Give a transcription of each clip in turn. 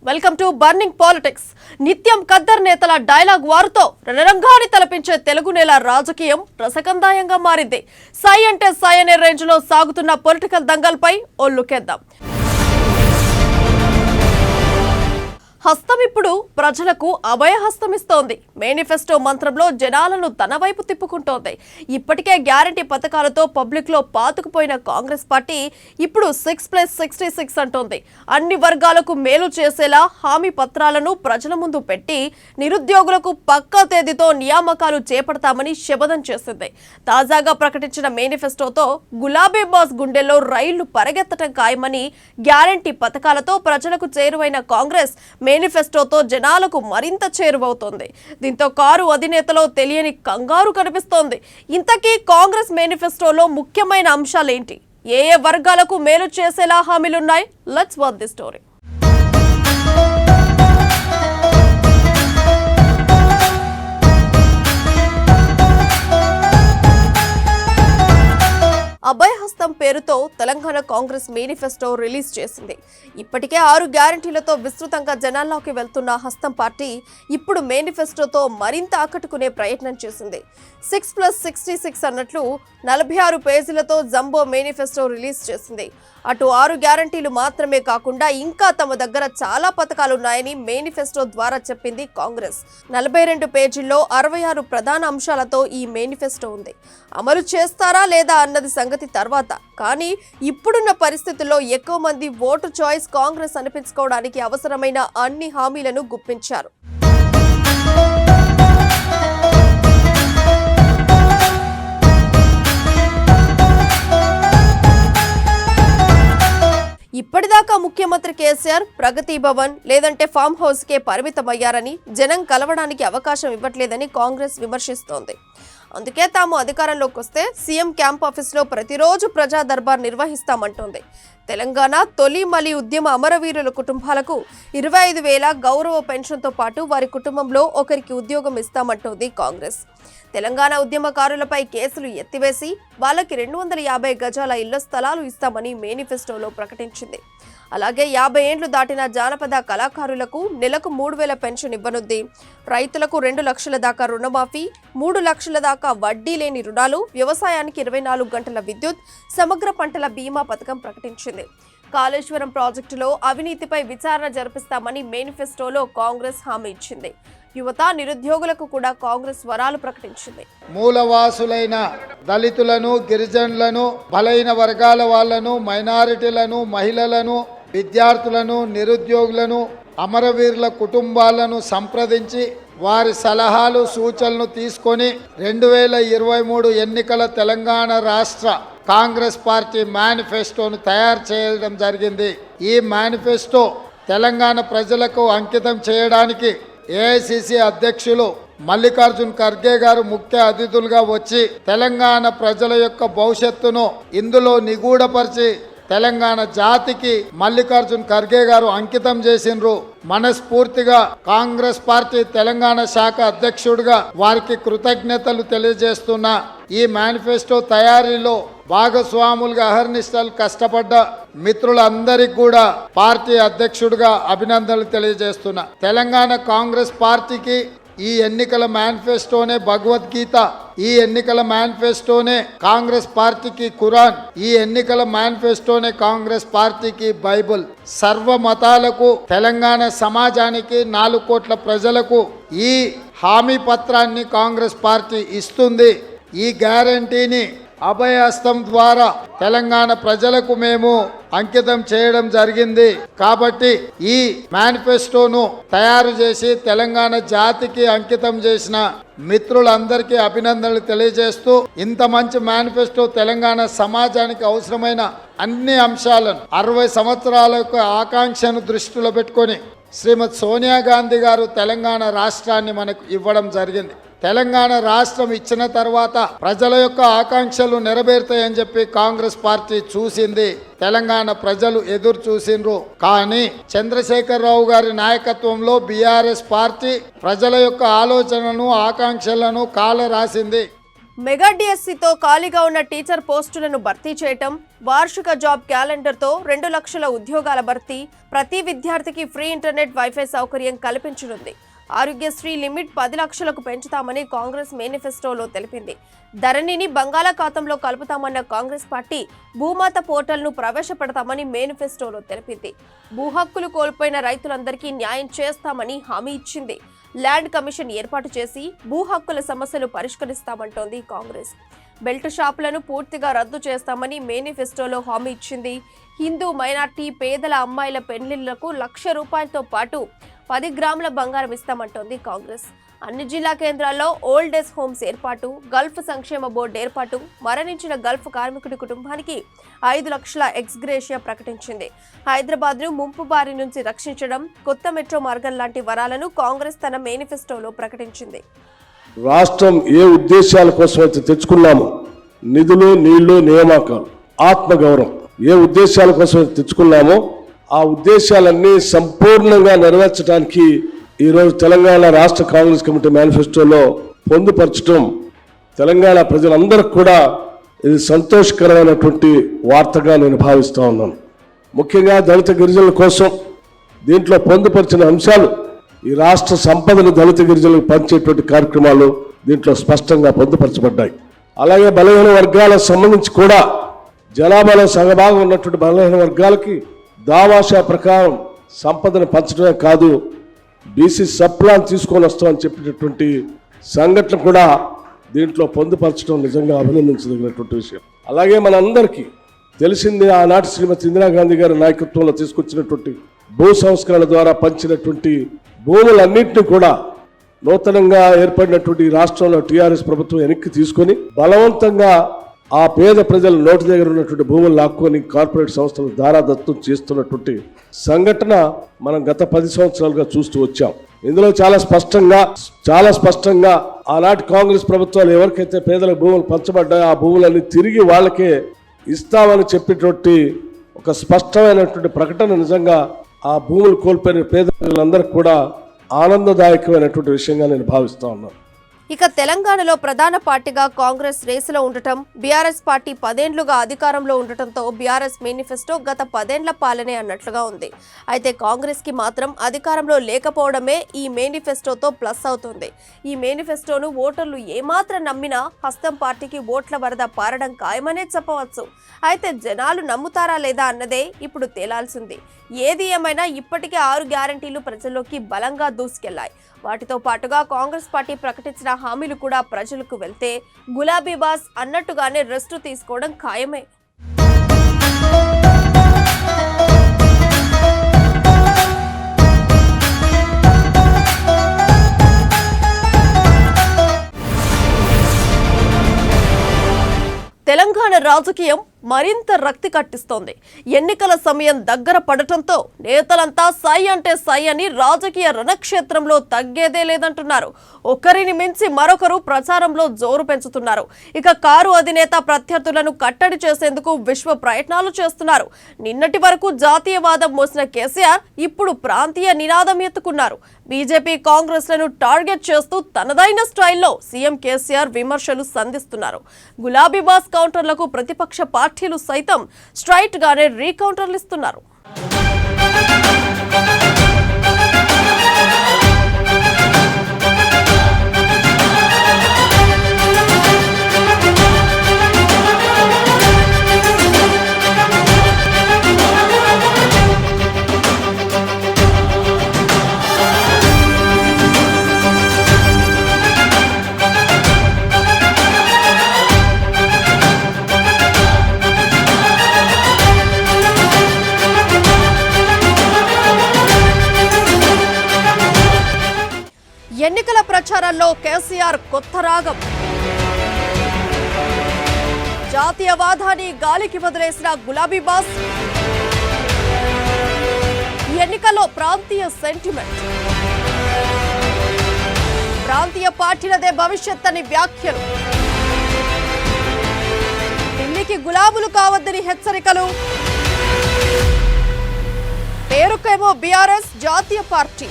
Welcome to burning politics. నిత్యం ఖద్దర్ నేతల dialogue వారుతో రణరంగాన్ని తలపించే తెలుగు నేల రాజకీయం రసకందాయంగా మారింది. సై అంటే సై అనే రేంజ్ లో సాగుతున్న పొలిటికల్ దంగల్పై ఓ లుకేద్దాం. హస్తం ఇప్పుడు ప్రజలకు అభయహస్తమిస్తోంది. మేనిఫెస్టో మంత్రంలో జనాలను తన వైపు తిప్పుకుంటోంది. ఇప్పటికే గ్యారంటీ పథకాలతో పబ్లిక్ లో పాతుకుపోయిన కాంగ్రెస్ పార్టీ ఇప్పుడు 6+66 అంటోంది. అన్ని వర్గాలకు మేలు చేసేలా హామీ పత్రాలను ప్రజల ముందు పెట్టి నిరుద్యోగులకు పక్కా తేదీతో నియామకాలు చేపడతామని శపథం చేసింది. తాజాగా ప్రకటించిన మేనిఫెస్టోతో గులాబీ బాస్ గుండెల్లో రైళ్లు పరిగెత్తడం ఖాయమని గ్యారంటీ పథకాలతో ప్రజలకు చేరువైన కాంగ్రెస్ మేనిఫెస్టోతో జనాలకు మరింత చేరువవుతోంది. దీంతో కారు అధినేతలో తెలియని కంగారు కనిపిస్తోంది. ఇంతకీ కాంగ్రెస్ మేనిఫెస్టోలో ముఖ్యమైన అంశాలేంటి? ఏ వర్గాలకు మేలు చేసేలా హామీలున్నాయి? Let's watch the story. Abhayahastam పేరుతో తెలంగాణ కాంగ్రెస్ మేనిఫెస్టో రిలీజ్ చేసింది. ఇప్పటికే 6 గ్యారంటీలతో విస్తృతంగా జనాల్లోకి వెళ్తున్న హస్తం పార్టీ ఇప్పుడు మేనిఫెస్టోతో మరింత ఆకట్టుకునే ప్రయత్నం చేసింది. 6+66 అన్నట్లు 46 పేజీలతో జంబో మేనిఫెస్టో రిలీజ్ చేసింది. అటు 6 గ్యారంటీలు మాత్రమే కాకుండా ఇంకా తమ దగ్గర చాలా పథకాలున్నాయని మేనిఫెస్టో ద్వారా చెప్పింది కాంగ్రెస్. 42 పేజీల్లో 66 ప్రధాన అంశాలతో ఈ మేనిఫెస్టో ఉంది. అమలు చేస్తారా లేదా అన్నది సంగతి తర్వాత, కానీ ఇప్పుడున్న పరిస్థితుల్లో ఎక్కువ మంది ఓటు చాయిస్ కాంగ్రెస్ అనిపించుకోవడానికి అవసరమైన అన్ని హామీలను గుప్పించారు. ఇప్పటిదాకా ముఖ్యమంత్రి కేసీఆర్ ప్రగతి భవన్ లేదంటే ఫామ్ హౌస్ కే పరిమితమయ్యారని, జనం కలవడానికి అవకాశం ఇవ్వట్లేదని కాంగ్రెస్ విమర్శిస్తోంది. అందుకే తాము అధికారంలోకి వస్తే సీఎం క్యాంప్ ఆఫీస్లో ప్రతిరోజు ప్రజా దర్బార్ నిర్వహిస్తామంటోంది. తెలంగాణ తొలి మలి ఉద్యమ అమరవీరుల కుటుంబాలకు 25,000 గౌరవ పెన్షన్తో పాటు వారి కుటుంబంలో ఒకరికి ఉద్యోగం ఇస్తామంటోంది కాంగ్రెస్. తెలంగాణ ఉద్యమకారులపై కేసులు ఎత్తివేసి వాళ్ళకి 250 గజాల ఇళ్ల స్థలాలు ఇస్తామని మేనిఫెస్టోలో ప్రకటించింది. అలాగే 50 ఏండ్లు దాటిన జానపద కళాకారులకు నెలకు 3,000 పెన్షన్ ఇవ్వనుంది. రైతులకు 2 లక్షల దాకా రుణమాఫీ, 3 లక్షల దాకా వడ్డీ లేని రుణాలు, వ్యవసాయానికి 24 గంటల విద్యుత్, సమగ్ర పంటల బీమా పథకం ప్రకటించింది. కాళేశ్వరం ప్రాజెక్టులో అవినీతిపై విచారణ జరిపిస్తామని మేనిఫెస్టోలో కాంగ్రెస్ హామీ ఇచ్చింది. యువత నిరుద్యోగులకు కూడా కాంగ్రెస్ వరాలు ప్రకటించింది. మూలవాసులైన దళితులను, గిరిజనులను, బలైన వర్గాల వాళ్లను, మైనారిటీలను, మహిళలను, విద్యార్థులను, నిరుద్యోగులను, అమరవీరుల కుటుంబాలను సంప్రదించి వారి సలహాలు సూచనలు తీసుకొని 2023 ఎన్నికల తెలంగాణ రాష్ట్ర కాంగ్రెస్ పార్టీ మేనిఫెస్టోను తయారు చేయడం జరిగింది. ఈ మేనిఫెస్టో తెలంగాణ ప్రజలకు అంకితం చేయడానికి ఏఐసిసి అధ్యక్షులు మల్లికార్జున్ ఖర్గే గారు ముఖ్య అతిథులుగా వచ్చి తెలంగాణ ప్రజల యొక్క భవిష్యత్తును ఇందులో నిగూఢపరిచి తెలంగాణ జాతికి మల్లికార్జున్ ఖర్గే గారు అంకితం చేసిండ్రు. మనస్ఫూర్తిగా కాంగ్రెస్ పార్టీ తెలంగాణ శాఖ అధ్యక్షుడిగా వారికి కృతజ్ఞతలు తెలియజేస్తున్నా. ఈ మేనిఫెస్టో తయారీలో భాగస్వాములుగా అహర్నిశలు కష్టపడ్డ మిత్రులందరికీ కూడా పార్టీ అధ్యక్షుడిగా అభినందనలు తెలియజేస్తున్నా. తెలంగాణ కాంగ్రెస్ పార్టీకి ఈ ఎన్నికల మేనిఫెస్టోనే భగవద్గీత, ఈ ఎన్నికల మేనిఫెస్టోనే కాంగ్రెస్ పార్టీకి ఖురాన్, ఈ ఎన్నికల మేనిఫెస్టోనే కాంగ్రెస్ పార్టీకి బైబుల్. సర్వ మతాలకు, తెలంగాణ సమాజానికి, 4 కోట్ల ప్రజలకు ఈ హామీ పత్రాన్ని కాంగ్రెస్ పార్టీ ఇస్తుంది. ఈ గ్యారంటీని అభయహస్తం ద్వారా తెలంగాణ ప్రజలకు మేము అంకితం చేయడం జరిగింది. కాబట్టి ఈ మేనిఫెస్టోను తయారు చేసి తెలంగాణ జాతికి అంకితం చేసిన మిత్రులందరికీ అభినందనలు తెలియజేస్తూ, ఇంత మంచి మేనిఫెస్టో తెలంగాణ సమాజానికి అవసరమైన అన్ని అంశాలను 60 సంవత్సరాల యొక్క ఆకాంక్షను దృష్టిలో పెట్టుకొని శ్రీమతి సోనియా గాంధీ గారు తెలంగాణ రాష్ట్రాన్ని మనకు ఇవ్వడం జరిగింది. తెలంగాణ రాష్ట్రం ఇచ్చిన తర్వాత ప్రజల యొక్క ఆకాంక్షలు నెరవేరుతాయని చెప్పి కాంగ్రెస్ పార్టీ చూసింది. తెలంగాణ ప్రజలు ఎదురు చూసిండ్రు. కానీ చంద్రశేఖరరావు గారి నాయకత్వంలో బీఆర్ఎస్ పార్టీ ప్రజల యొక్క ఆలోచనలను, ఆకాంక్షలను కాల రాసింది. మెగా డిఎస్సితో ఖాళీగా ఉన్న టీచర్ పోస్టులను భర్తీ చేయటం, వార్షిక జాబ్ క్యాలెండర్తో 2 లక్షల ఉద్యోగాల భర్తీ, ప్రతి విద్యార్థికి ఫ్రీ ఇంటర్నెట్ వైఫై సౌకర్యం కల్పించనుంది. ఆరోగ్యశ్రీ లిమిట్ 10 లక్షలకు పెంచుతామని కాంగ్రెస్ మేనిఫెస్టోలో తెలిపింది. ధరణిని బంగాళాఖాతంలో కలుపుతామన్న కాంగ్రెస్ పార్టీ భూమాత పోర్టల్ను ప్రవేశపెడతామని మేనిఫెస్టోలో తెలిపింది. భూ హక్కులు కోల్పోయిన రైతులందరికీ న్యాయం చేస్తామని హామీ ఇచ్చింది. ల్యాండ్ కమిషన్ ఏర్పాటు చేసి భూ హక్కుల సమస్యలు పరిష్కరిస్తామంటోంది కాంగ్రెస్. బెల్ట్ షాపులను పూర్తిగా రద్దు చేస్తామని మేనిఫెస్టోలో హామీ ఇచ్చింది. హిందూ మైనార్టీ పేదల అమ్మాయిల పెళ్లిళ్లకు ₹1,00,000తో పాటు 10 గ్రాముల బంగారం ఇస్తామంటోంది కాంగ్రెస్. అన్ని జిల్లా కేంద్రాల్లో ఓల్డ్ ఏజ్ హోమ్స్ ఏర్పాటు, గల్ఫ్ సంక్షేమ బోర్డు ఏర్పాటు, మరణించిన గల్ఫ్ కార్మికుడి కుటుంబానికి 5 లక్షల ఎక్స్గ్రేషియా ప్రకటించింది. హైదరాబాద్ను ముంపు బారి నుంచి రక్షించడం, కొత్త మెట్రో మార్గం లాంటి వరాలను కాంగ్రెస్ తన మేనిఫెస్టోలో ప్రకటించింది. రాష్ట్రం ఏ ఉద్దేశాల కోసం అయితే తెచ్చుకున్నామో, నిధులు, నీళ్లు, నియామకాలు, ఆత్మగౌరవం, ఏ ఉద్దేశాల కోసం అయితే తెచ్చుకున్నామో ఆ ఉద్దేశాలన్నీ సంపూర్ణంగా నెరవేర్చడానికి ఈరోజు తెలంగాణ రాష్ట్ర కాంగ్రెస్ కమిటీ మేనిఫెస్టోలో పొందుపరచడం తెలంగాణ ప్రజలందరికీ కూడా ఇది సంతోషకరమైనటువంటి వార్తగా నేను భావిస్తూ ఉన్నాను. ముఖ్యంగా దళిత గిరిజనుల కోసం దీంట్లో పొందుపరిచిన అంశాలు ఈ రాష్ట్ర సంపదను దళిత గిరిజనులకు పంచేటువంటి కార్యక్రమాలు దీంట్లో స్పష్టంగా పొందుపరచబడ్డాయి. అలాగే బలహీన వర్గాలకు సంబంధించి కూడా జనాభాలో సగభాగం ఉన్నటువంటి బలహీన వర్గాలకి దావాషా ప్రకారం సంపదను పంచడమే కాదు, బీసీ సప్లాన్ తీసుకొని వస్తామని చెప్పినటువంటి సంఘటన కూడా దీంట్లో పొందుపరచడం నిజంగా అభినందించదగినటువంటి విషయం. అలాగే మనందరికీ తెలిసింది, ఆనాటి శ్రీమతి ఇందిరాగాంధీ గారి నాయకత్వంలో తీసుకొచ్చినటువంటి భూ సంస్కరణ ద్వారా పంచినటువంటి భూములన్నింటినీ కూడా నూతనంగా ఏర్పడినటువంటి రాష్ట్రంలో టీఆర్ఎస్ ప్రభుత్వం వెనక్కి తీసుకొని బలవంతంగా ఆ పేద ప్రజల నోటి దగ్గర ఉన్నటువంటి భూములు లాక్కొని కార్పొరేట్ సంస్థలు దారాదత్తం చేస్తున్నటువంటి సంఘటన మనం గత 10 సంవత్సరాలుగా చూస్తూ వచ్చాం. ఇందులో చాలా స్పష్టంగా ఆనాటి కాంగ్రెస్ ప్రభుత్వాలు ఎవరికైతే పేదల భూములు పంచబడ్డాయో ఆ భూములన్నీ తిరిగి వాళ్ళకే ఇస్తామని చెప్పేటువంటి ఒక స్పష్టమైనటువంటి ప్రకటన నిజంగా ఆ భూములు కోల్పోయిన పేద ప్రజలందరికీ కూడా ఆనందదాయకమైనటువంటి విషయంగా నేను భావిస్తా ఉన్నాను. ఇక తెలంగాణలో ప్రధాన పార్టీగా కాంగ్రెస్ రేసులో ఉండటం, బీఆర్ఎస్ పార్టీ 10 ఏళ్లుగా అధికారంలో ఉండటంతో బీఆర్ఎస్ మేనిఫెస్టో గత 10 ఏళ్ల పాలనే అన్నట్లుగా ఉంది. అయితే కాంగ్రెస్ కి మాత్రం అధికారంలో లేకపోవడమే ఈ మేనిఫెస్టోతో ప్లస్ అవుతుంది. ఈ మేనిఫెస్టోను ఓటర్లు ఏమాత్రం నమ్మినా హస్తం పార్టీకి ఓట్ల వరద పారడం ఖాయమనే చెప్పవచ్చు. అయితే జనాలు నమ్ముతారా లేదా అన్నదే ఇప్పుడు తేలాల్సింది. ఏది ఏమైనా ఇప్పటికే 6 గ్యారంటీలు ప్రజల్లోకి బలంగా దూసుకెళ్లాయి. వాటితో పాటుగా కాంగ్రెస్ పార్టీ ప్రకటించిన హామీలు కూడా ప్రజలకు వెళ్తే గులాబీ బాస్ అన్నట్టుగానే రెస్ట్ తీసుకోవడం ఖాయమే. తెలంగాణ రాజకీయం మరింత రక్తి కట్టిస్తోంది. ఎన్నికల సమయం దగ్గర పడటంతో నేతలంతా సై అంటే సై అని రాజకీయ రణక్షేత్రంలో తగ్గేదే లేదంటున్నారు. ఒకరిని మించి మరొకరు ప్రచారంలో జోరు పెంచుతున్నారు. ఇక కారు అధినేత ప్రత్యర్థులను కట్టడి చేసేందుకు విశ్వ ప్రయత్నాలు చేస్తున్నారు. నిన్నటి వరకు జాతీయవాదం మోసిన కేసీఆర్ ఇప్పుడు ప్రాంతీయ నినాదం ఎత్తుకున్నారు. బీజేపీ కాంగ్రెస్లను టార్గెట్ చేస్తూ తనదైన స్టైల్లో సీఎం కేసీఆర్ విమర్శలు సంధిస్తున్నారు. గులాబీ బాస్ కౌంటర్లకు ప్రతిపక్ష పార్టీలు సైతం స్ట్రైట్ గానే రీకౌంటర్లు ఇస్తున్నారు. ఎన్నికల ప్రచారంలో కేసీఆర్ కొత్త రాగం. జాతీయవాదాన్ని గాలికి వదిలేసిన గులాబీ బాస్ ఈ ఎన్నికల్లో ప్రాంతీయ సెంటిమెంట్, ప్రాంతీయ పార్టీలదే భవిష్యత్ అని వ్యాఖ్యలు, ఢిల్లీకి గులాబులు కావద్దని హెచ్చరికలు, పేరుకేమో బీఆర్ఎస్ జాతీయ పార్టీ,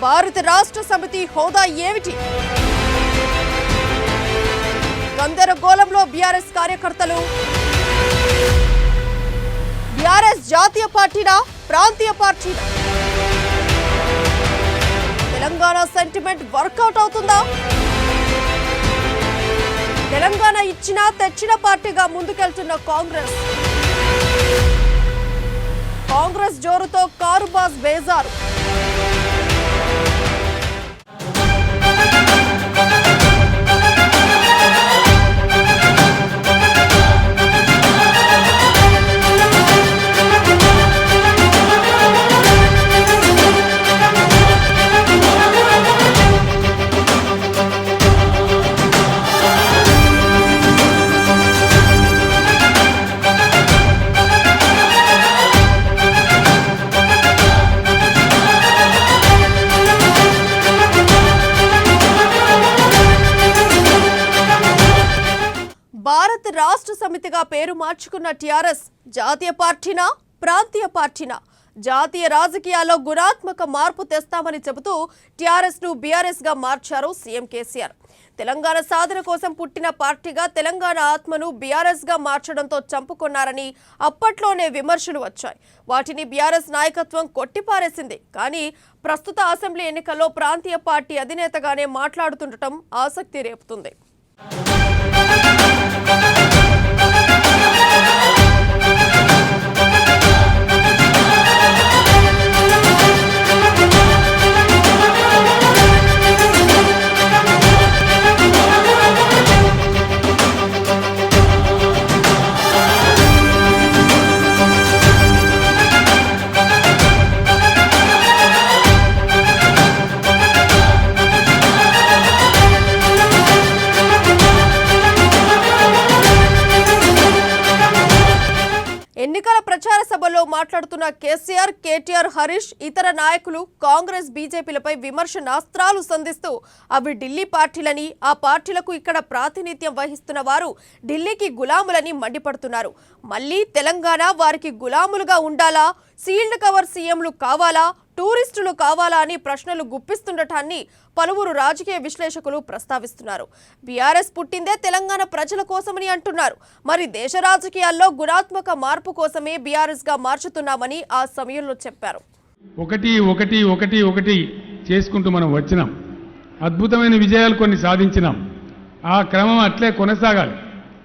భారత రాష్ట్ర సమితి హోదా ఏమిటి? గందరగోళంలో బీఆర్ఎస్ కార్యకర్తలు. బీఆర్ఎస్ జాతీయ పార్టీనా, ప్రాంతీయ పార్టీనా? తెలంగాణ సెంటిమెంట్ వర్కౌట్ అవుతుందా? తెలంగాణ ఇచ్చినా తెచ్చిన పార్టీగా ముందుకెళ్తున్న కాంగ్రెస్ జోరుతో కారుబాస్ బేజారు. భారత్ రాష్ట్ర సమితిగా పేరు మార్చుకున్న టీఆర్ఎస్ జాతీయ పార్టీనా, ప్రాంతీయ పార్టీనా? జాతీయ రాజకీయాల్లో గుణాత్మక మార్పు తెస్తామని చెబుతూ టీఆర్ఎస్ ను బీఆర్ఎస్ గా మార్చారు సీఎం కేసీఆర్. తెలంగాణ సాధన కోసం పుట్టిన పార్టీగా తెలంగాణ ఆత్మను బీఆర్ఎస్ గా మార్చడంతో చంపుకున్నారని అప్పట్లోనే విమర్శలు వచ్చాయి. వాటిని బీఆర్ఎస్ నాయకత్వం కొట్టిపారేసింది. కానీ ప్రస్తుత అసెంబ్లీ ఎన్నికల్లో ప్రాంతీయ పార్టీ అధినేతగానే మాట్లాడుతుండటం ఆసక్తి రేపుతుంది. ఎన్నికల ప్రచార సభలో మాట్లాడుతున్న కేసీఆర్, కేటీఆర్, హరీష్, ఇతర నాయకులు కాంగ్రెస్, బీజేపీలపై విమర్శనాస్త్రాలు సంధిస్తూ అవి ఢిల్లీ పార్టీలని, ఆ పార్టీలకు ఇక్కడ ప్రాతినిధ్యం వహిస్తున్న వారు ఢిల్లీకి గులాములని మండిపడుతున్నారు. మళ్లీ తెలంగాణ వారికి గులాములుగా ఉండాలా? సీల్డ్ కవర్ సీఎంలు కావాలా? టూరిస్టులు కావాలా అని ప్రశ్నలు గుప్పిస్తుండటాన్ని పలువురు రాజకీయ విశ్లేషకులు ప్రస్తావిస్తున్నారు. బీఆర్ఎస్ పుట్టిందే తెలంగాణ ప్రజల కోసమని అంటున్నారు. మరి దేశ రాజకీయాల్లో గుణాత్మక మార్పు కోసమే బీఆర్ఎస్ గా మార్చుతున్నామని ఆ సమయంలో చెప్పారు. ఒకటి చేసుకుంటూ మనం వచ్చినాం. అద్భుతమైన విజయాలు కొన్ని సాధించినాం. ఆ క్రమం అట్లే కొనసాగాలి.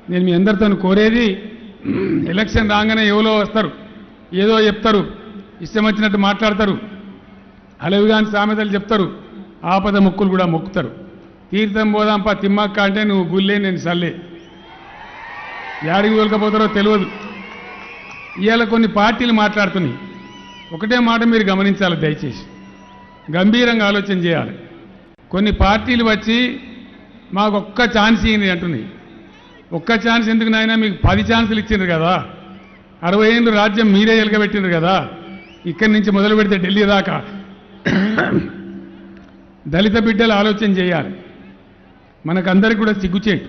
నేను మీ అందరితో కోరేది, ఎలక్షన్ రాగానే ఎవరో వస్తారు, ఏదో చెప్తారు, ఇష్టం వచ్చినట్టు మాట్లాడతారు, అలవిగాని సామెతలు చెప్తారు, ఆపద మొక్కులు కూడా మొక్కుతారు. తీర్థం పోదాంపా తిమ్మక్క అంటే నువ్వు గుల్లే, నేను సల్లే, యాడికి వెళ్ళకపోతారో తెలియదు. ఇవాళ కొన్ని పార్టీలు మాట్లాడుతున్నాయి. ఒకటే మాట మీరు గమనించాలి, దయచేసి గంభీరంగా ఆలోచన చేయాలి. కొన్ని పార్టీలు వచ్చి మాకు ఒక్క ఛాన్స్ ఇవ్వండి అంటున్నాయి. ఒక్క ఛాన్స్ ఎందుకు నాయనా, మీకు 10 ఛాన్సులు ఇచ్చిండ్రు కదా, 60 ఏళ్ళు రాజ్యం మీరే ఎలగబెట్టిండ్రు కదా, ఇక్కడి నుంచి మొదలు పెడితే ఢిల్లీ దాకా దళిత బిడ్డలు ఆలోచన చేయాలి. మనకందరికి కూడా సిగ్గుచేటు.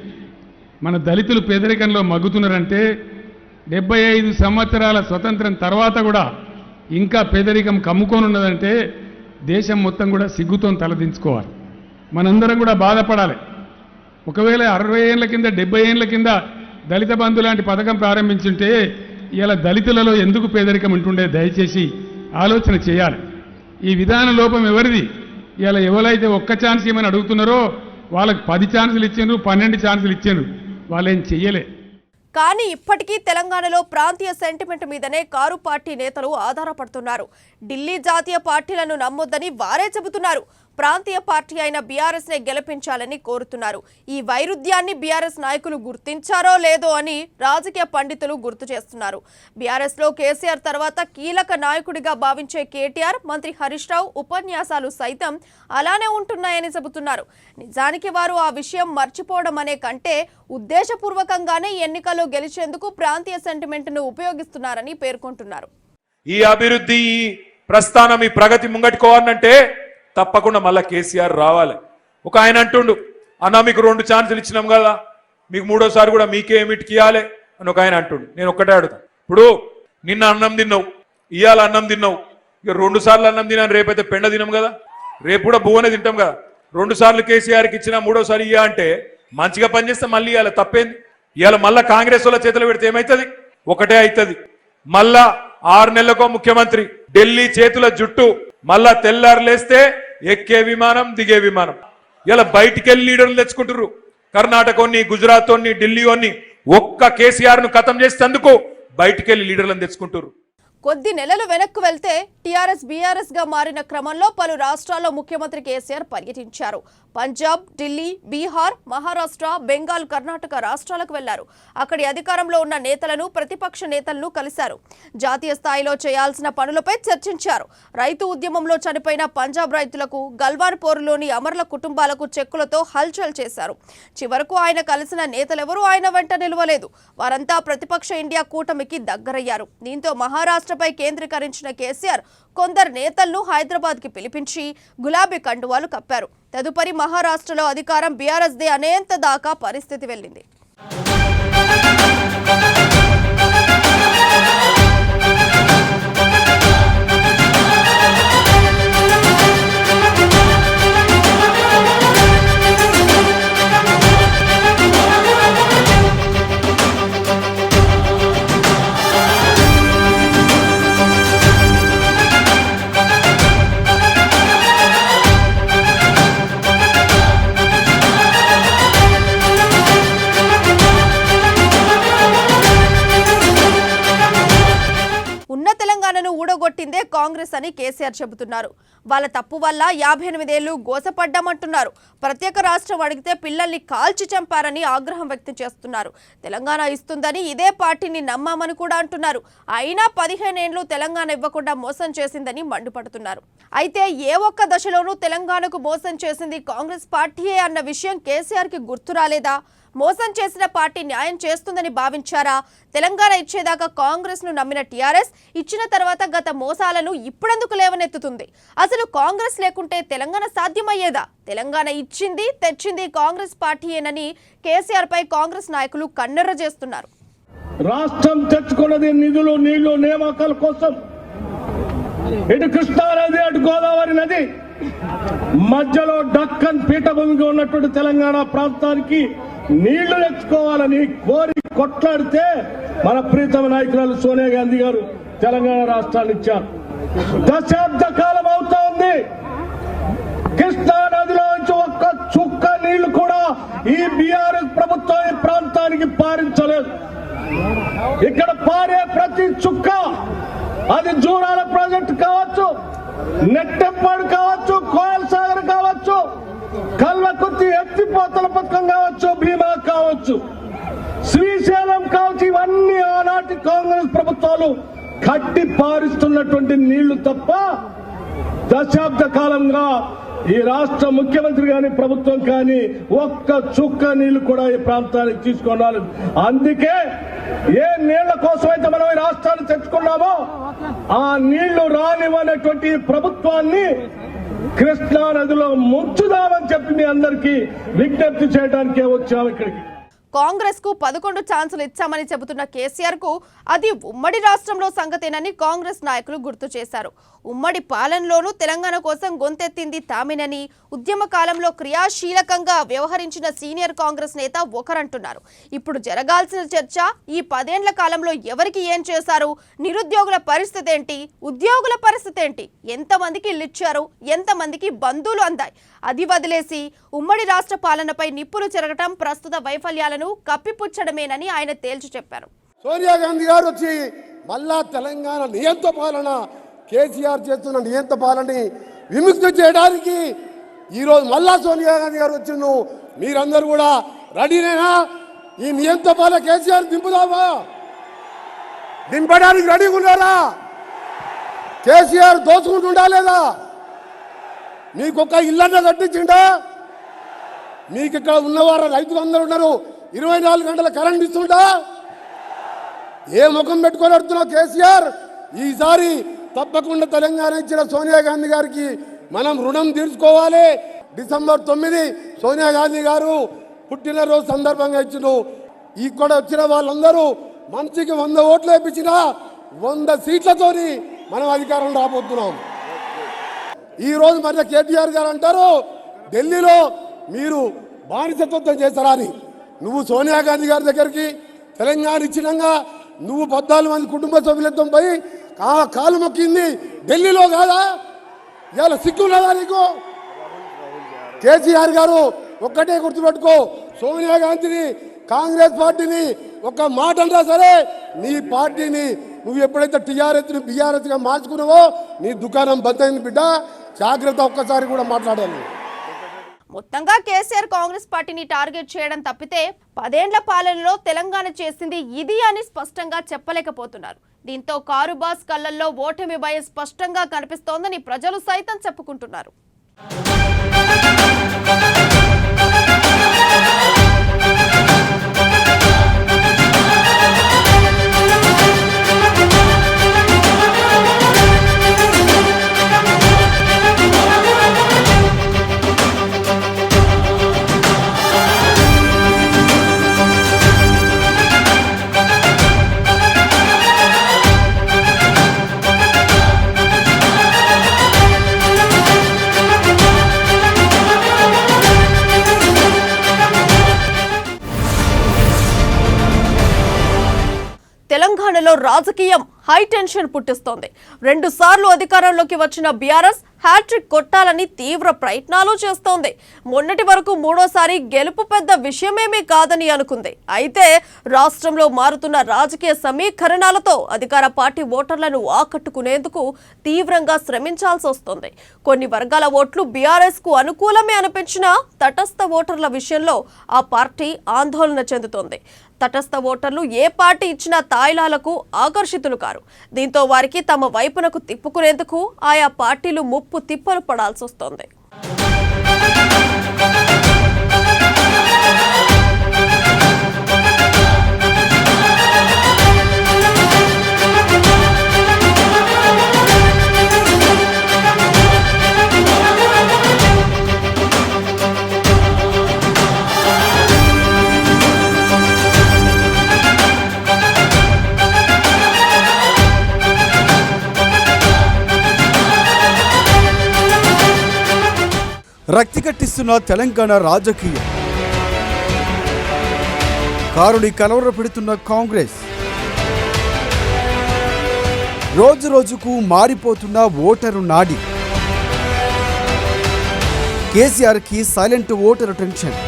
మన దళితులు పేదరికంలో మగ్గుతున్నారంటే 75 సంవత్సరాల స్వతంత్రం తర్వాత కూడా ఇంకా పేదరికం కమ్ముకొని ఉన్నదంటే దేశం మొత్తం కూడా సిగ్గుతో తలదించుకోవాలి. మనందరం కూడా బాధపడాలి. ఒకవేళ 60 ఏళ్ల కింద 70 ఏళ్ల కింద దళిత బంధు లాంటి పథకం ప్రారంభించుంటే ఇలా దళితులలో ఎందుకు పేదరికం ఉంటుండే? దయచేసి ఆలోచన చేయాలి. ఈ విధాన లోపం ఎవరిది? ఇలా ఎవరైతే ఒక్క ఛాన్స్ ఏమని అడుగుతున్నారో వాళ్ళకి 10 ఛాన్సులు ఇచ్చారు, 12 ఛాన్సులు ఇచ్చారు, వాళ్ళేం చెయ్యలే. కానీ ఇప్పటికీ తెలంగాణలో ప్రాంతీయ సెంటిమెంట్ మీదనే కారు పార్టీ నేతలు ఆధారపడుతున్నారు. ఢిల్లీ జాతీయ పార్టీలను నమ్మొద్దని వారే చెబుతున్నారు. ప్రాంతీయ పార్టీ అయిన బీఆర్ఎస్ నే గెలిపించాలని కోరుతున్నారు. ఈ వైరుధ్యాన్ని బీఆర్ఎస్ నాయకులు గుర్తించారో లేదో అని రాజకీయ పండితులు గుర్తు చేస్తున్నారు. బీఆర్ఎస్ లో కేసీఆర్ తర్వాత కీలక నాయకుడిగా భావించే కేటీఆర్, మంత్రి హరీష్ రావు ఉపన్యాసాలు సైతం అలానే ఉంటున్నాయని చెబుతున్నారు. నిజానికి వారు ఆ విషయం మర్చిపోవడం అనే కంటే ఉద్దేశపూర్వకంగానే ఎన్నికల్లో గెలిచేందుకు ప్రాంతీయ సెంటిమెంట్ ను ఉపయోగిస్తున్నారని పేర్కొంటున్నారు. ఈ అభివృద్ధి, ఈ ప్రస్థానం, ఈ ప్రగతి ముంగట్టుకోవాలంటే తప్పకుండా మళ్ళా కేసీఆర్ రావాలి. ఒక ఆయన అంటుండు, అన్న మీకు 2 ఛాన్సులు ఇచ్చినాం కదా, మీకు 3వసారి కూడా మీకే ఏమిటికి ఇవ్వాలి అని ఒక ఆయన అంటుండు. నేను ఒక్కటే అడుగుతాను, ఇప్పుడు నిన్న అన్నం తిన్నావు, ఇవాళ అన్నం తిన్నావు, ఇక 2 సార్లు అన్నం తిన్నాను, రేపైతే పెండ తినాం కదా, రేపు కూడా భువనే తింటాం కదా. 2 సార్లు కేసీఆర్కి ఇచ్చినా 3వసారి ఇయ్యా అంటే మంచిగా పనిచేస్తే మళ్ళీ ఇవాళ తప్పేంది? ఇవాళ మళ్ళా కాంగ్రెస్ వాళ్ళ చేతులు పెడితే ఏమవుతుంది? ఒకటే అవుతుంది. మళ్ళా 6 నెలలకో ముఖ్యమంత్రి ఢిల్లీ చేతుల జుట్టు, మళ్ళా తెల్లారులేస్తే ఎక్కే విమానం దిగే విమానం. ఇలా బయటికి వెళ్ళి లీడర్లు తెచ్చుకుంటారు. కర్ణాటకని, గుజరాత్, ఢిల్లీ ఒక్క కేసీఆర్ ను ఖతం చేసేందుకు బయటికి వెళ్ళి లీడర్లను తెచ్చుకుంటారు. కొద్ది నెలలు వెనక్కు వెళ్తే టీఆర్ఎస్ బీఆర్ఎస్ గా మారిన క్రమంలో పలు రాష్ట్రాల్లో ముఖ్యమంత్రి కేసీఆర్ పర్యటించారు. పంజాబ్, ఢిల్లీ, బీహార్, మహారాష్ట్ర, బెంగాల్, కర్ణాటక రాష్ట్రాలకు వెళ్లారు. అక్కడి అధికారంలో ఉన్న నేతలను, ప్రతిపక్ష నేతలను కలిశారు. జాతీయ స్థాయిలో చేయాల్సిన పనులపై చర్చించారు. రైతు ఉద్యమంలో చనిపోయిన పంజాబ్ రైతులకు, గల్వాన్ పోరులోని అమరుల కుటుంబాలకు చెక్కులతో హల్చల్ చేశారు. చివరకు ఆయన కలిసిన నేతలెవరూ ఆయన వెంట నిలవలేదు. వారంతా ప్రతిపక్ష ఇండియా కూటమికి దగ్గరయ్యారు. దీంతో మహారాష్ట్రపై కేంద్రీకరించిన కేసీఆర్ కొందరు నేతలను హైదరాబాద్ కి పిలిపించి గులాబీ కండువాలు కప్పారు. తదుపరి మహారాష్ట్రలో అధికారం బీఆర్ఎస్ దే అనేంత దాకా పరిస్థితి వెళ్ళింది. ఊడగొట్టిందే కాంగ్రెస్ అని కేసీఆర్ చెబుతున్నారు. వాళ్ళ తప్పు వల్ల 58 ఏళ్లు గోసపడ్డామంటున్నారు. ప్రత్యేక రాష్ట్రం అడిగితే పిల్లల్ని కాల్చి చంపారని ఆగ్రహం వ్యక్తం చేస్తున్నారు. తెలంగాణ ఇస్తుందని ఇదే పార్టీని నమ్మామని కూడా అంటున్నారు. అయినా 15 ఏళ్లు తెలంగాణ ఇవ్వకుండా మోసం చేసిందని మండిపడుతున్నారు. అయితే ఏ ఒక్క దశలోనూ తెలంగాణకు మోసం చేసింది కాంగ్రెస్ పార్టీయే అన్న విషయం కేసీఆర్ కి గుర్తు రాలేదా? మోసం చేసిన పార్టీ న్యాయం చేస్తుందని భావించారా? తెలంగాణ ఇచ్చేదాకా కాంగ్రెస్ ను నమ్మిన టీఆర్ఎస్ ఇచ్చిన తర్వాత గత మోసాలను ఇప్పుడెందుకు లేవనెత్తుతుంది? అసలు కాంగ్రెస్ లేకుంటే తెలంగాణ సాధ్యమయ్యేదా? తెలంగాణ ఇచ్చింది తెచ్చింది కాంగ్రెస్ పార్టీయేనని కేసీఆర్ పై కాంగ్రెస్ నాయకులు కన్నెర్ర చేస్తున్నారు. రాష్ట్రం తెచ్చుకున్నది నిధులు, నీళ్లు, నియామకాల కోసం. ఇటు కృష్ణా నది, అటు గోదావరి నది, మధ్యలో డక్కన్ పీఠభూమిగా ఉన్నటువంటి తెలంగాణ ప్రాంతానికి నీళ్లు తెచ్చుకోవాలని కోరి కొట్లాడితే మన ప్రీతమ నాయకురాలు సోనియా గాంధీ గారు తెలంగాణ రాష్ట్రాన్ని ఇచ్చారు. దశాబ్ద కాలం అవుతా ఉంది. కృష్ణా నదిలో నుంచి ఒక్క చుక్క నీళ్లు కూడా ఈ బీఆర్ఎస్ ప్రభుత్వం ఈ ప్రాంతానికి పారించలేదు. ఇక్కడ పారే ప్రతి చుక్క, అది జూరాల ప్రాజెక్టు కావచ్చు, నెట్టెప్పాడు కావచ్చు, కోయల్ సాగర్ కావచ్చు, కల్వకుర్తి ఎత్తిపోతల పథకం కావచ్చు, భీమా కావచ్చు, శ్రీశైలం కావచ్చు, ఇవన్నీ ఆనాటి కాంగ్రెస్ ప్రభుత్వాలు కట్టి పారిస్తున్నటువంటి నీళ్లు తప్ప దశాబ్ద కాలంగా ఈ రాష్ట్ర ముఖ్యమంత్రి కానీ ప్రభుత్వం కానీ ఒక్క చుక్క నీళ్లు కూడా ఈ ప్రాంతానికి తీసుకున్నారు. అందుకే ఏ నీళ్ల కోసమైతే మనం ఈ రాష్ట్రాన్ని తెచ్చుకున్నామో ఆ నీళ్లు రానివ్వనటువంటి ప్రభుత్వాన్ని కృష్ణా నదిలో ముంచుదామని చెప్పి మీ అందరికీ విజ్ఞప్తి చేయడానికే వచ్చాము ఇక్కడికి. కాంగ్రెస్ కు 11 ఛాన్సులు ఇచ్చామని చెబుతున్న కేసీఆర్ కు అది ఉమ్మడి రాష్ట్రంలో సంగతేనని కాంగ్రెస్ నాయకులు గుర్తు చేశారు. ఉమ్మడి పాలనలోనూ తెలంగాణ కోసం గొంతెత్తింది తామేనని, ఉద్యమ కాలంలో క్రియాశీలకంగా వ్యవహరించిన సీనియర్ కాంగ్రెస్ నేత ఒకరంటున్నారు. ఇప్పుడు జరగాల్సిన చర్చ ఈ 10 ఏళ్ల కాలంలో ఎవరికి ఏం చేశారు, నిరుద్యోగుల పరిస్థితి ఏంటి, ఉద్యోగుల పరిస్థితి ఏంటి, ఎంతమందికి ఇల్లు ఇచ్చారు, ఎంతమందికి బంధువులు అందాయి, అది వదిలేసి ఉమ్మడి రాష్ట్ర పాలనపై నిప్పులు చెరగటం ప్రస్తుత వైఫల్యాలను కప్పిపుచ్చడమేనని ఆయన తేల్చి చెప్పారు. సోనియా గాంధీ గారు వచ్చి మళ్ళా తెలంగాణ నియంత్ర పాలన, కేసీఆర్ చేస్తున్న నియంత్ర పాలనని విముక్తి చేయడానికి ఈరోజు మళ్ళా సోనియా గాంధీ గారు వచ్చి మీరందరూ కూడా రెడీనేనా? ఈ నియంత్ర పాలన కేసీఆర్ దింపుదామా? దింపడానికి రెడీగా ఉన్నారా? కేసీఆర్ దోచుకుంటుండా లేదా? మీకొక ఇల్లన్న కట్టించిండా? మీకు ఇక్కడ ఉన్నవారు రైతులు అందరూ ఉన్నారు, 24 గంటల కరెంట్ ఇస్తుంటా? ఏ ముఖం పెట్టుకొని అడుగుతున్నావు కేసీఆర్? ఈసారి తప్పకుండా తెలంగాణ ఇచ్చిన సోనియా గాంధీ గారికి మనం రుణం తీర్చుకోవాలి. డిసెంబర్ 9 సోనియా గాంధీ గారు పుట్టినరోజు సందర్భంగా ఇచ్చిన ఇక్కడ వచ్చిన వాళ్ళందరూ మంచికి 100 ఓట్లు వేయించిన 100 సీట్లతోని మనం అధికారం రాబోతున్నాం. ఈ రోజు మరి కేటీఆర్ గారు అంటారు ఢిల్లీలో మీరు బానిసత్వం చేస్తారా అని. నువ్వు సోనియా గాంధీ గారి దగ్గరికి తెలంగాణ ఇచ్చినాక నువ్వు 14 మంది కుటుంబ సభ్యులతో పోయి కాలు మొక్కింది ఢిల్లీలో కాదా? ఇవాళ సిగ్గున్నదా నీకు? కేసీఆర్ గారు ఒక్కటే గుర్తుపెట్టుకో, సోనియా గాంధీని కాంగ్రెస్ పార్టీని ఒక మాట అంటా సరే నీ పార్టీని నువ్వు ఎప్పుడైతే టీఆర్ఎస్ని బీఆర్ఎస్గా మార్చుకున్నావో నీ దుకాణం బంద్ అయింది బిడ్డ, జాగ్రత్త. ఒక్కసారి కూడా మాట్లాడాలి. మొత్తంగా కేసీఆర్ కాంగ్రెస్ పార్టీని టార్గెట్ చేయడం తప్పితే 10 ఏళ్ల పాలనలో తెలంగాణ చేసింది ఇది అని స్పష్టంగా చెప్పలేకపోతున్నారు. దీంతో కారుబాస్ కళ్ళల్లో ఓటమి భయం స్పష్టంగా కనిపిస్తోందని ప్రజలు సైతం చెప్పుకుంటున్నారు. తెలంగాణలో రాజకీయం హై టెన్షన్ పుట్టిస్తోంది. 2 సార్లు అధికారంలోకి వచ్చిన బీఆర్ఎస్ హ్యాట్రిక్ కొట్టాలని తీవ్ర ప్రయత్నాలు చేస్తోంది. మొన్నటి వరకు 3వ గెలుపు పెద్ద విషయమేమీ కాదని అనుకుంది. అయితే రాష్ట్రంలో మారుతున్న రాజకీయ సమీకరణాలతో అధికార పార్టీ ఓటర్లను ఆకట్టుకునేందుకు తీవ్రంగా శ్రమించాల్సి వస్తోంది. కొన్ని వర్గాల ఓట్లు బీఆర్ఎస్ కు అనుకూలమే అనిపించినా తటస్థ ఓటర్ల విషయంలో ఆ పార్టీ ఆందోళన చెందుతోంది. తటస్థ ఓటర్లు ఏ పార్టీ ఇచ్చిన తాయిలాలకు ఆకర్షితులు కారు. దీంతో వారికి తమ వైపునకు తిప్పుకునేందుకు ఆయా పార్టీలు ముప్పు తిప్పలు పడాల్సి వస్తోంది. రక్తి కట్టిస్తున్న తెలంగాణ రాజకీయం, కారుని కలవరపెడుతున్న కాంగ్రెస్, రోజు రోజుకు మారిపోతున్న ఓటరు నాడి, కేసీఆర్కి silent voter tension,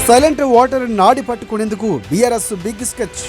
silent voter నాడి పట్టుకునేందుకు BRS big sketch.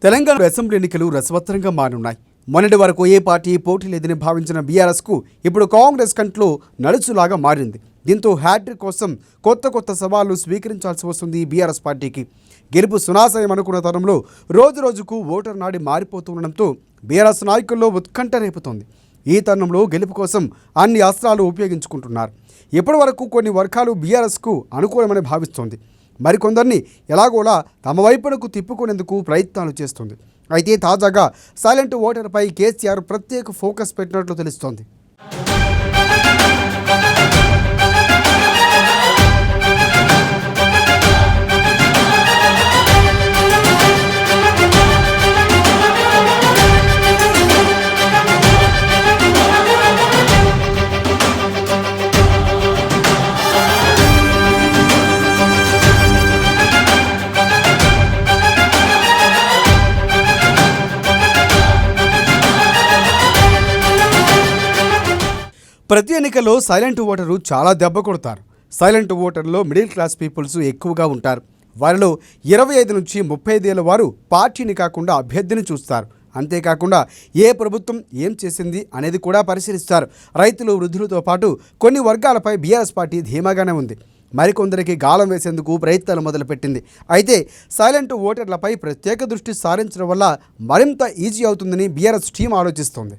Telangana assembly ఎన్నికలు రసవత్తరంగా మారున్నాయి. మొన్నటి వరకు ఏ పార్టీ పోటీ లేదని భావించిన బీఆర్ఎస్కు ఇప్పుడు కాంగ్రెస్ కంట్లో నడుచులాగా మారింది. దీంతో హ్యాట్రిక్ కోసం కొత్త సవాళ్లు స్వీకరించాల్సి వస్తుంది బీఆర్ఎస్ పార్టీకి. గెలుపు సునాశయం అనుకున్న తరంలో రోజు రోజుకు ఓటర్ నాడి మారిపోతుండడంతో బీఆర్ఎస్ నాయకుల్లో ఉత్కంఠ రేపుతోంది. ఈ తరుణంలో గెలుపు కోసం అన్ని అస్త్రాలు ఉపయోగించుకుంటున్నారు. ఇప్పటి వరకు కొన్ని వర్గాలు బీఆర్ఎస్కు అనుకూలమని భావిస్తోంది. మరికొందరిని ఎలాగోలా తమ వైపునకు తిప్పుకునేందుకు ప్రయత్నాలు చేస్తుంది. అయితే తాజాగా సైలెంట్ ఓటర్పై కేసీఆర్ ప్రత్యేక ఫోకస్ పెట్టినట్లు తెలుస్తోంది. ప్రతి ఎన్నికల్లో సైలెంట్ ఓటరు చాలా దెబ్బ కొడతారు. సైలెంట్ ఓటర్లో మిడిల్ క్లాస్ పీపుల్స్ ఎక్కువగా ఉంటారు. వారిలో 25 నుంచి 35 ఏళ్ల వారు పార్టీని కాకుండా అభ్యర్థిని చూస్తారు. అంతేకాకుండా ఏ ప్రభుత్వం ఏం చేసింది అనేది కూడా పరిశీలిస్తారు. రైతులు, వృద్ధులతో పాటు కొన్ని వర్గాలపై బీఆర్ఎస్ పార్టీ ధీమాగానే ఉంది. మరికొందరికి గాలం వేసేందుకు ప్రయత్నాలు మొదలుపెట్టింది. అయితే సైలెంట్ ఓటర్లపై ప్రత్యేక దృష్టి సారించడం వల్ల మరింత ఈజీ అవుతుందని బీఆర్ఎస్ టీం ఆలోచిస్తోంది.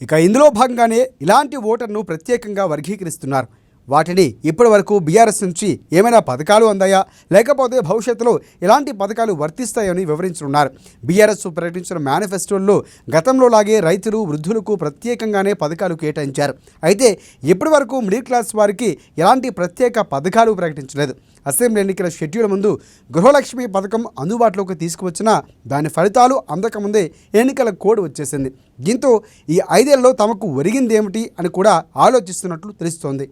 ఇక ఇందులో భాగంగానే ఇలాంటి ఓటర్ను ప్రత్యేకంగా వర్గీకరిస్తున్నారు. వాటిని ఇప్పటి వరకు బీఆర్ఎస్ నుంచి ఏమైనా పథకాలు అందాయా, లేకపోతే భవిష్యత్తులో ఎలాంటి పథకాలు వర్తిస్తాయని వివరించనున్నారు. బీఆర్ఎస్ ప్రకటించిన మేనిఫెస్టోల్లో గతంలో లాగే రైతులు, వృద్ధులకు ప్రత్యేకంగానే పథకాలు కేటాయించారు. అయితే ఇప్పటి వరకు మిడిల్ క్లాస్ వారికి ఎలాంటి ప్రత్యేక పథకాలు ప్రకటించలేదు. అసెంబ్లీ ఎన్నికల షెడ్యూల్ ముందు గృహలక్ష్మి పథకం అందుబాటులోకి తీసుకువచ్చినా దాని ఫలితాలు అందకముందే ఎన్నికల కోడ్ వచ్చేసింది. దీంతో ఈ 5 ఏళ్లలో తమకు ఒరిగిందేమిటి అని కూడా ఆలోచిస్తున్నట్లు తెలుస్తోంది.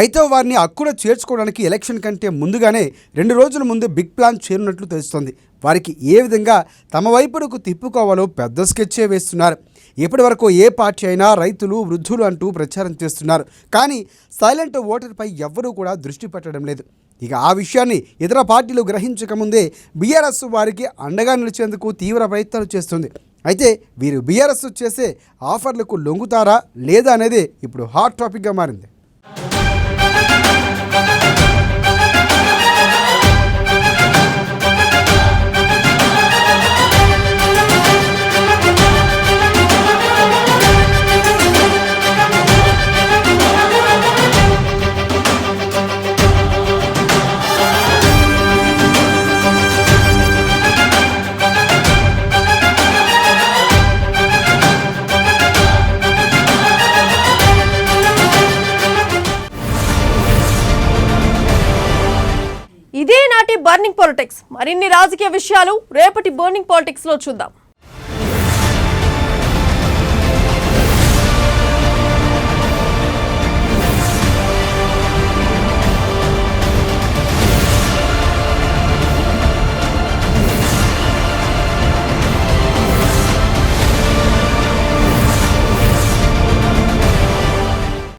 అయితే వారిని హక్కులో చేర్చుకోవడానికి ఎలక్షన్ కంటే ముందుగానే 2 రోజుల ముందు బిగ్ ప్లాన్ చేరినట్లు తెలుస్తోంది. వారికి ఏ విధంగా తమ వైపునకు తిప్పుకోవాలో పెద్ద స్కెచ్చే వేస్తున్నారు. ఇప్పటి వరకు ఏ పార్టీ అయినా రైతులు, వృద్ధులు అంటూ ప్రచారం చేస్తున్నారు. కానీ సైలెంట్ ఓటర్పై ఎవ్వరూ కూడా దృష్టి పెట్టడం లేదు. ఇక ఆ విషయాన్ని ఇతర పార్టీలు గ్రహించకముందే బీఆర్ఎస్ వారికి అండగా నిలిచేందుకు తీవ్ర ప్రయత్నాలు చేస్తుంది. అయితే వీరు బీఆర్ఎస్ చేసే ఆఫర్లకు లొంగుతారా లేదా అనేది ఇప్పుడు హాట్ టాపిక్గా మారింది. ఇదే నాటి బర్నింగ్ పాలిటిక్స్. మరిన్ని రాజకీయ విషయాలు రేపటి బర్నింగ్ పాలిటిక్స్ లో చూద్దాం.